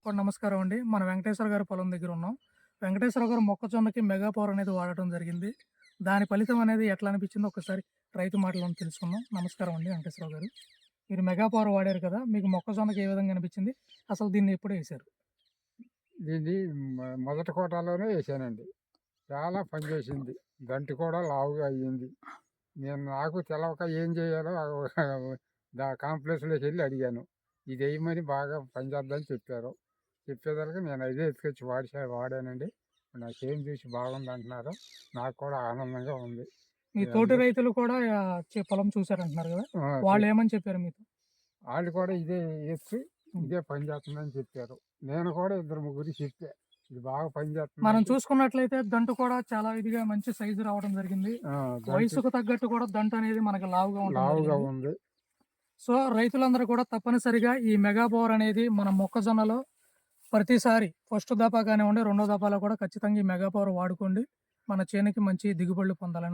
కూడా నమస్కారం అండి. మన వెంకటేశ్వర గారి పొలం దగ్గర ఉన్నాం. వెంకటేశ్వర గారు మొక్కజొన్నకి మెగా పవర్ అనేది వాడటం జరిగింది. దాని ఫలితం అనేది ఎట్లా అనిపించిందో ఒకసారి రైతు మాటలను తెలుసుకుందాం. నమస్కారం అండి వెంకటేశ్వరరావు గారు. మీరు మెగా పవర్ వాడారు కదా! మీకు మొక్కజొన్నకి ఏ విధంగా అనిపించింది? అసలు దీన్ని ఎప్పుడు ఏశారు? దీన్ని మొదటి కోటాలోనే వేసానండి. చాలా పనిచేసింది. గంటి కూడా లావుగా అయ్యింది. నాకు తెలవక ఏం చేయాలో కాంప్లెక్స్‌లోకి వెళ్ళి అడిగాను. ఇది ఎయమని బాగా పనిచేద్దని చెప్పారు. చెప్పేసరికి నేను అదే ఎత్తుకొచ్చి వాడానండి. నాకేం చూసి బాగుందంటున్నారు. నాకు కూడా ఆనందంగా ఉంది. మీ తోటి మీరందరూ రైతులు కూడా పొలం చూసారంటున్నారు గదా! ఆ! వాళ్ళేమని చెప్పారు మీతో? ఆళ్ళు కూడా ఇదే ఎత్తు, హ్మ్. ఇదే పని చేస్తుందని చెప్పారు. నేను కూడా ఇద్దరు ముగ్గురికి చెప్పా. ఇది బాగా మనం పనిచేస్తుందంటే చూసుకున్నట్లయితే దంటు కూడా చాలా ఇదిగా మంచి సైజు రావడం జరిగింది. గంటి వయసుకు తగ్గట్టు కూడా దంటనేది మనకి లావుగా ఉండటం లావుగా జరిగింది. ఉంది. సో, రైతులందరూ కూడా తప్పనిసరిగా ఈ మెగా పవర్ అనేది మన మొక్కజొన్నలో ప్రతిసారి ఫస్ట్ దఫా కానివ్వండి, రెండో దఫాలో కూడా ఖచ్చితంగా ఈ మెగా పవర్ వాడుకోండి. మన చేనుకి మంచి దిగుబడులు పొందాలని